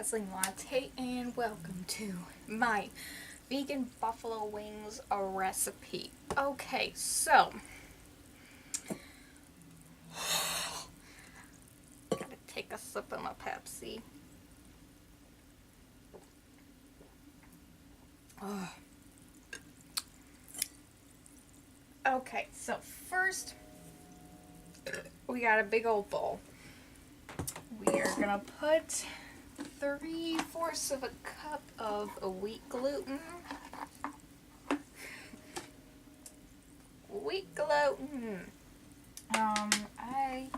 Dazzlinglatte, and welcome to my vegan buffalo wings recipe. Okay, so gotta take a sip of my Pepsi. Oh. Okay, so first we got a big old bowl. We are gonna put 3/4 of a cup of wheat gluten. Wheat gluten. I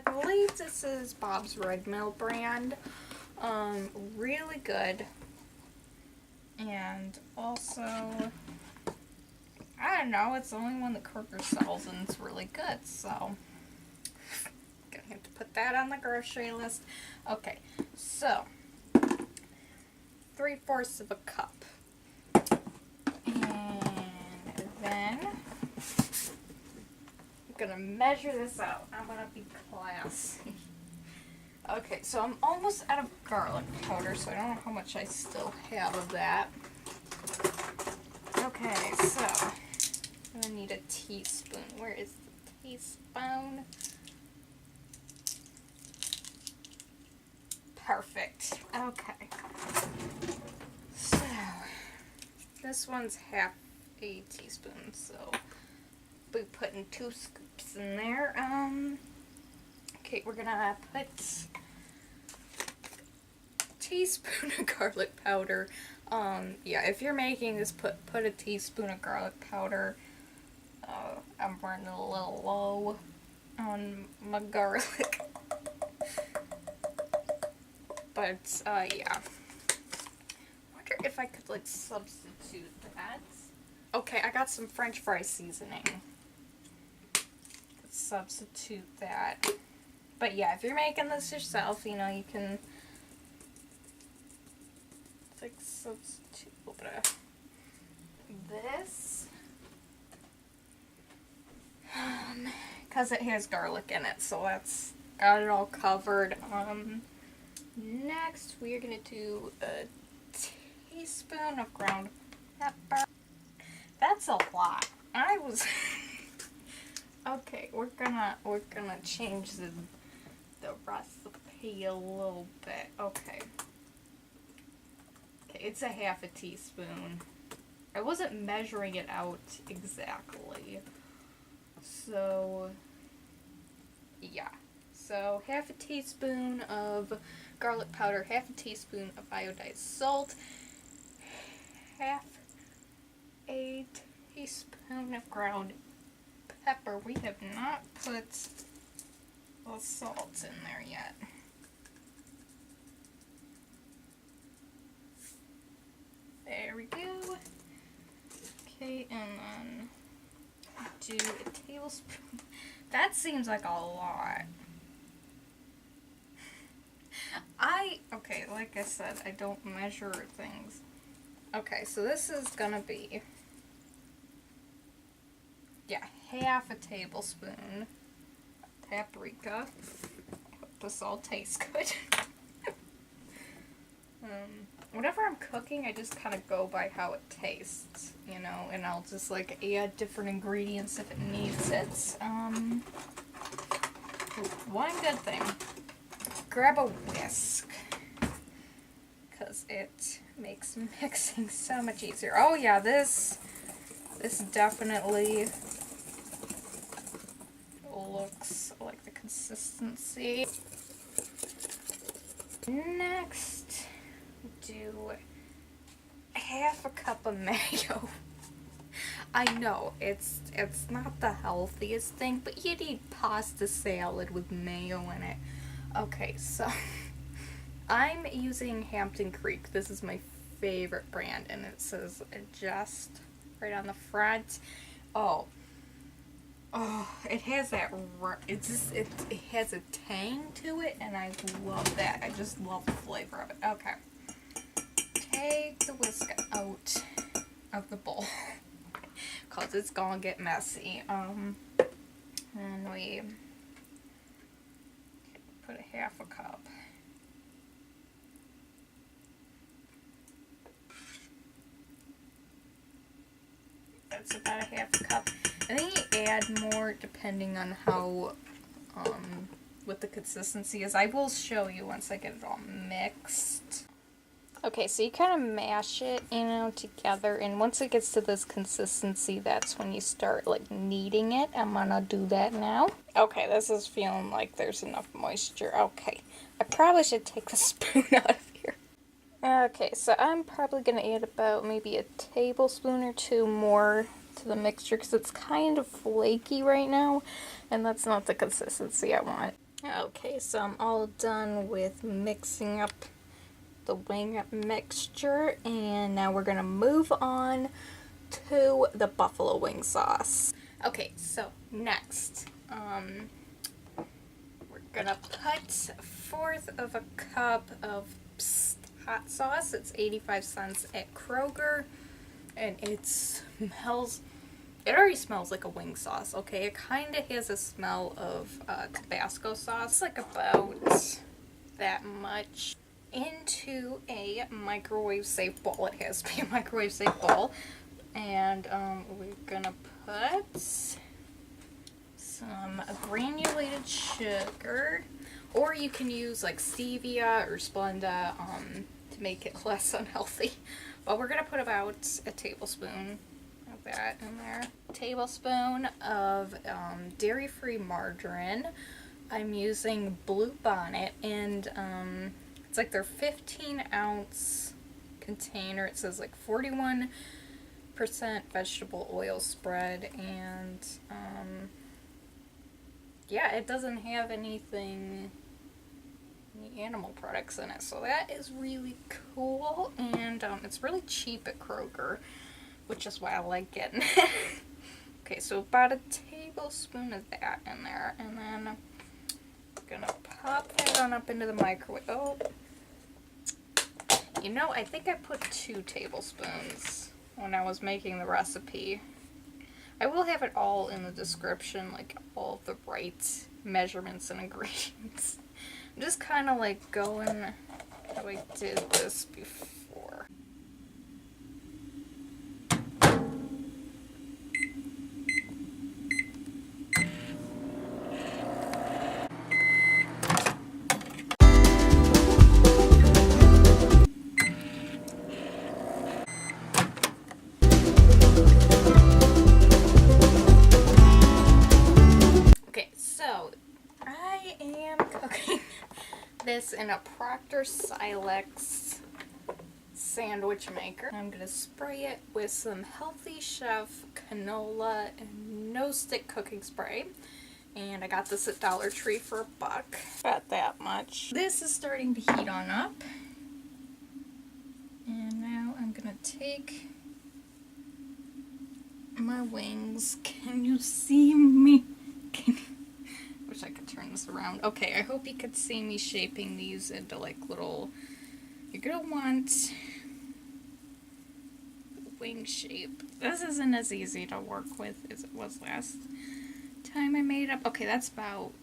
believe this is Bob's Red Mill brand. Really good. And also, I don't know, it's the only one that Kroger sells and it's really good, so gonna have to put that on the grocery list. Okay, so 3/4 of a cup. And then I'm gonna measure this out. I'm gonna be classy. Okay, so I'm almost out of garlic powder, so I don't know how much I still have of that. Okay, so I'm gonna need a teaspoon. Where is the teaspoon? Perfect. Okay. So this one's half a teaspoon, so we'll be putting 2 scoops in there. Okay, we're gonna put a teaspoon of garlic powder. Yeah, if you're making this, put a teaspoon of garlic powder. I'm running a little low on my garlic. But, yeah. I wonder if I could, like, substitute that. Okay, I got some French fry seasoning. Let's substitute that. But, yeah, if you're making this yourself, you know, you can, like, substitute a little bit of this. Because it has garlic in it, so that's got it all covered. Next, we are going to do a teaspoon of ground pepper. That's a lot. I was okay. We're gonna change the recipe a little bit. Okay. Okay, it's a half a teaspoon. I wasn't measuring it out exactly, so yeah. So half a teaspoon of garlic powder, half a teaspoon of iodized salt, half a teaspoon of ground pepper. We have not put the salt in there yet. There we go. Okay, and then do a tablespoon. That seems like a lot. Okay, like I said, I don't measure things. Okay, so this is gonna be, yeah, half a tablespoon of paprika. Hope this all tastes good. Whenever I'm cooking, I just kind of go by how it tastes, you know, and I'll just, like, add different ingredients if it needs it. One good thing. Grab a whisk, because it makes mixing so much easier. Oh yeah, this definitely looks like the consistency. Next, do half a cup of mayo. I know, it's not the healthiest thing, but you need pasta salad with mayo in it. Okay, so I'm using Hampton Creek. This is my favorite brand, and it says just right on the front. Oh, it has that. It has a tang to it, and I love that. I just love the flavor of it. Okay, take the whisk out of the bowl because it's gonna get messy. And we put a half a cup that's about a half a cup. And then you add more depending on how, what the consistency is. I will show you once I get it all mixed. Okay, so you kind of mash it, together, and once it gets to this consistency, that's when you start, like, kneading it. I'm gonna do that now. Okay, this is feeling like there's enough moisture. Okay, I probably should take the spoon out of here. Okay, so I'm probably gonna add about maybe a tablespoon or two more to the mixture, because it's kind of flaky right now, and that's not the consistency I want. Okay, so I'm all done with mixing up the wing mixture, and now we're gonna move on to the buffalo wing sauce. Okay, so next, we're gonna put 1/4 of a cup of hot sauce. It's 85 cents at Kroger, and it already smells like a wing sauce, okay? It kind of has a smell of Tabasco sauce, like about that much. Into a microwave safe bowl. It has to be a microwave safe bowl. And we're gonna put some granulated sugar, or you can use like stevia or Splenda to make it less unhealthy. But we're gonna put about a tablespoon of that in there. A tablespoon of dairy-free margarine. I'm using Blue Bonnet, and it's like their 15-ounce container. It says like 41% vegetable oil spread, and yeah, it doesn't have any animal products in it, so that is really cool. And it's really cheap at Kroger, which is why I like getting it. Okay, so about a tablespoon of that in there, and then I'm gonna pop that on up into the microwave. Oh, you know, I think I put 2 tablespoons when I was making the recipe. I will have it all in the description, like all of the right measurements and ingredients. I'm just kind of like going how I did this before. This in a Proctor Silex sandwich maker. I'm going to spray it with some Healthy Chef canola and no stick cooking spray. And I got this at Dollar Tree for $1. About that much. This is starting to heat on up. And now I'm going to take my wings. Can you see me? Wish I could turn this around. Okay, I hope you could see me shaping these into like little, you're gonna want wing shape. This isn't as easy to work with as it was last time I made up. Okay, that's about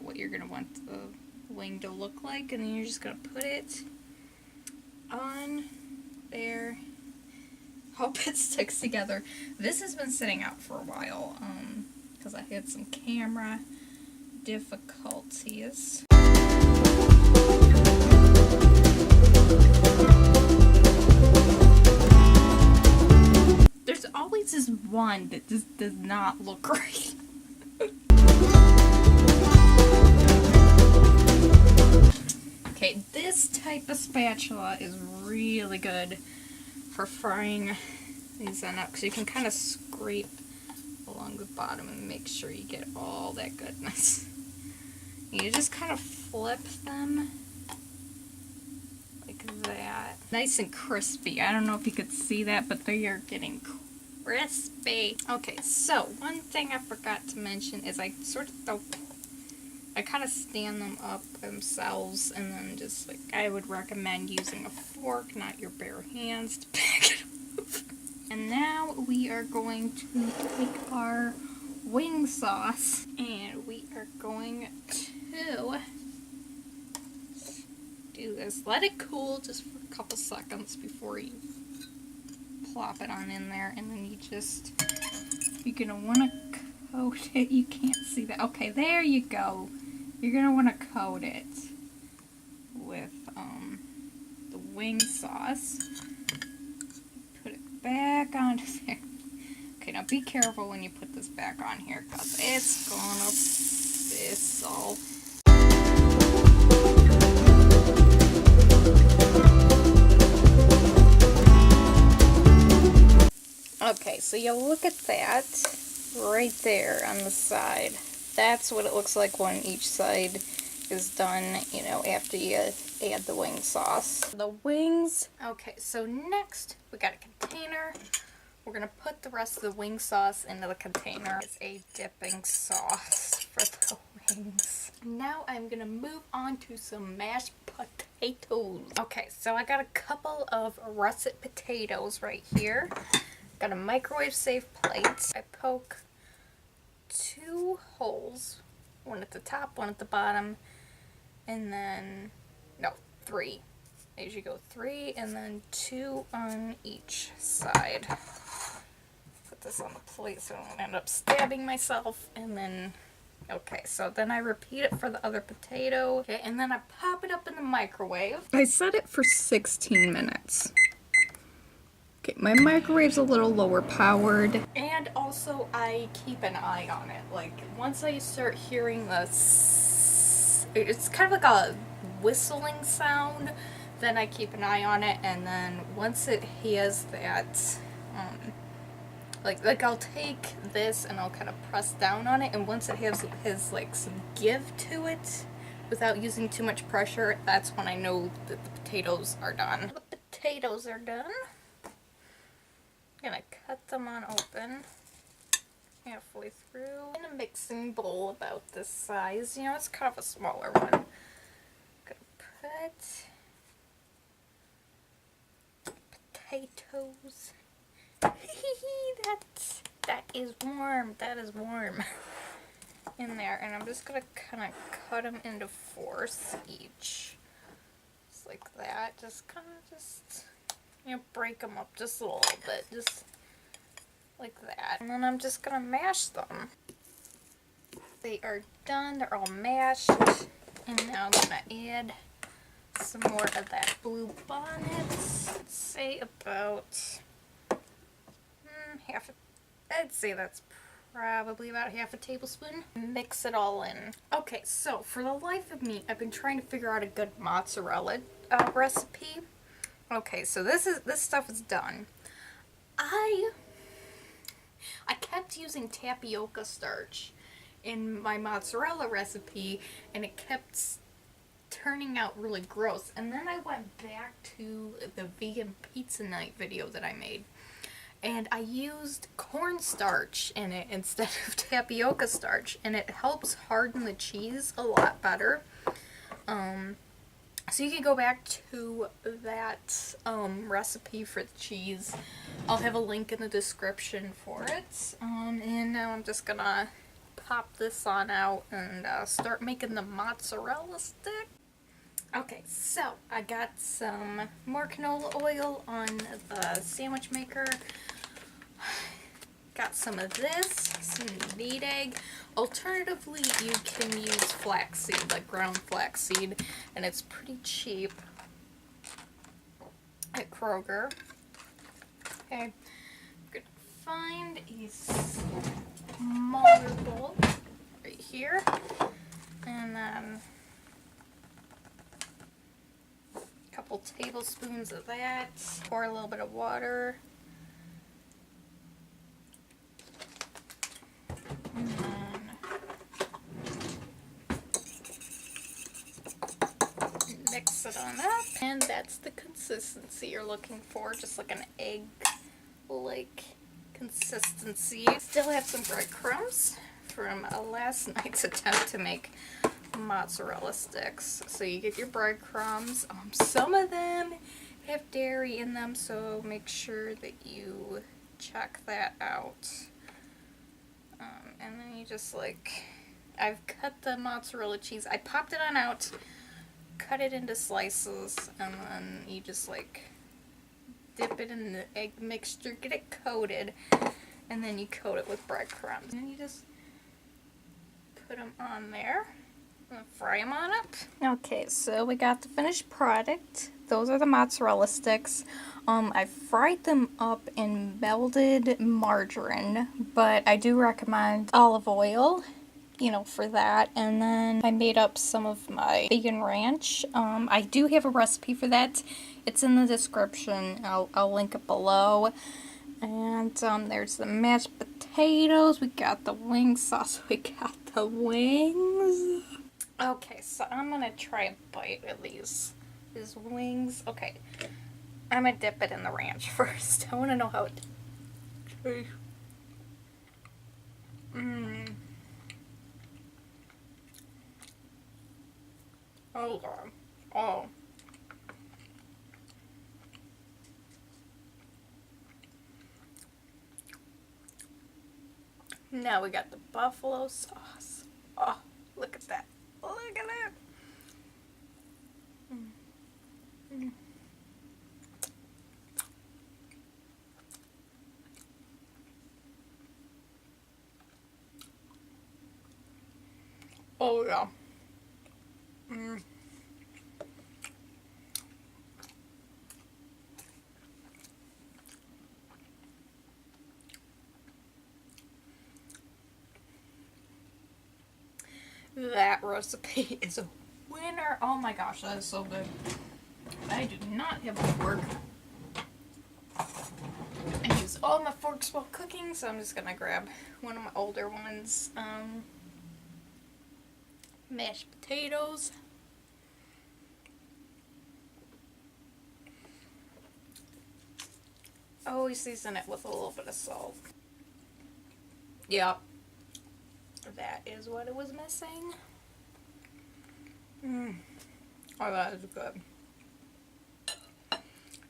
what you're gonna want the wing to look like, and then you're just gonna put it on there. Hope it sticks together. This has been sitting out for a while, because I had some camera difficulties. There's always this one that just does not look right. Okay, this type of spatula is really good for frying these up, because you can kind of scrape along the bottom and make sure you get all that goodness. You just kind of flip them like that. Nice and crispy. I don't know if you could see that, but they are getting crispy. Okay, so one thing I forgot to mention is I kind of stand them up themselves, and then just like, I would recommend using a fork, not your bare hands, to pick it up. And now we are going to take our wing sauce, and we are going to do this. Let it cool just for a couple seconds before you plop it on in there, and then you're gonna want to coat it. You can't see that. Okay, there you go. You're gonna want to coat it with the wing sauce. Put it back onto there. Okay, now be careful when you put this back on here, because it's gonna fizzle. Okay, so you look at that right there on the side. That's what it looks like when each side is done, you know, after you add the wing sauce. The wings. Okay, so next we got a container. We're gonna put the rest of the wing sauce into the container. It's a dipping sauce for the wings. Now I'm gonna move on to some mashed potatoes. Okay, so I got a couple of russet potatoes right here. Got a microwave safe plate. I poke 2 holes, one at the top, one at the bottom, and then, no, 3. As you go 3, and then 2 on each side. Put this on the plate so I don't end up stabbing myself, and then, okay, so then I repeat it for the other potato. Okay, and then I pop it up in the microwave. I set it for 16 minutes. Okay, my microwave's a little lower powered. And also I keep an eye on it. Like, once I start hearing this, it's kind of like a whistling sound, then I keep an eye on it, and then once it has that, like I'll take this and I'll kind of press down on it, and once it has like some give to it, without using too much pressure, that's when I know that the potatoes are done. The potatoes are done. I'm gonna cut them on open halfway through in a mixing bowl about this size. You know, it's kind of a smaller one. I'm gonna put potatoes. that is warm. That is warm. In there, and I'm just gonna kind of cut them into 4ths each, just like that. Just kind of you know, break them up just a little bit, just like that. And then I'm just gonna mash them. They are done, they're all mashed. And now I'm gonna add some more of that blue bonnet. Let's say about I'd say that's probably about half a tablespoon. Mix it all in. Okay, so for the life of me, I've been trying to figure out a good mozzarella recipe. Okay, so this stuff is done. I kept using tapioca starch in my mozzarella recipe, and it kept turning out really gross. And then I went back to the vegan pizza night video that I made, and I used cornstarch in it instead of tapioca starch, and it helps harden the cheese a lot better. So you can go back to that recipe for the cheese. I'll have a link in the description for it. And now I'm just gonna pop this on out and start making the mozzarella stick. Okay, so I got some more canola oil on the sandwich maker. Got some of this, some meat egg. Alternatively, you can use flaxseed, like ground flaxseed, and it's pretty cheap at Kroger. Okay, I'm gonna find a smaller bowl right here, and then a couple tablespoons of that. Pour a little bit of water. And then mix it on up, and that's the consistency you're looking for, just like an egg-like consistency. Still have some breadcrumbs from last night's attempt to make mozzarella sticks. So you get your breadcrumbs. Some of them have dairy in them, so make sure that you check that out. And then you just I've cut the mozzarella cheese, I popped it on out, cut it into slices, and then you just dip it in the egg mixture, get it coated, and then you coat it with breadcrumbs. And then you just put them on there and fry them on up. Okay, so we got the finished product. Those are the mozzarella sticks. I fried them up in melted margarine, but I do recommend olive oil, you know, for that. And then I made up some of my vegan ranch. I do have a recipe for that. It's in the description. I'll link it below. And there's the mashed potatoes. We got the wing sauce. We got the wings. Okay, so I'm gonna try a bite of these wings. Okay, I'm gonna dip it in the ranch first. I want to know how it tastes. Oh god. Oh. Now we got the buffalo sauce. Oh, look at that. Look at it. Oh yeah. That recipe is a winner. Oh my gosh, that is so good. I do not have a fork. I use all my forks while cooking, so I'm just gonna grab one of my older ones. Mashed potatoes. Always season it with a little bit of salt. Yep. That is what it was missing. Oh, that is good.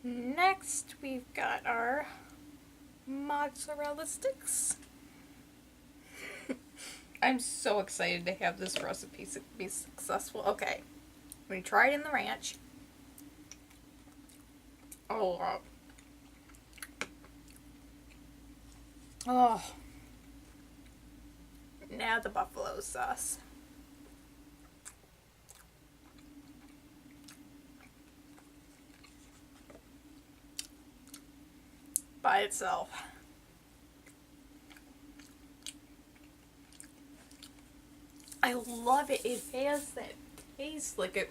Next, we've got our mozzarella sticks. I'm so excited to have this recipe be successful. Okay, we tried in the ranch. Oh, oh. Now the buffalo sauce. By itself. I love it. It has that taste, like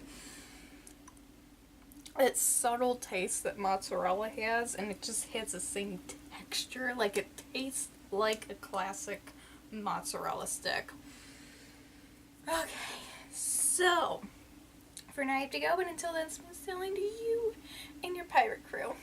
that subtle taste that mozzarella has, and it just has the same texture. Like, it tastes like a classic mozzarella stick. Okay, so for now I have to go, but until then, smooth sailing to you and your pirate crew.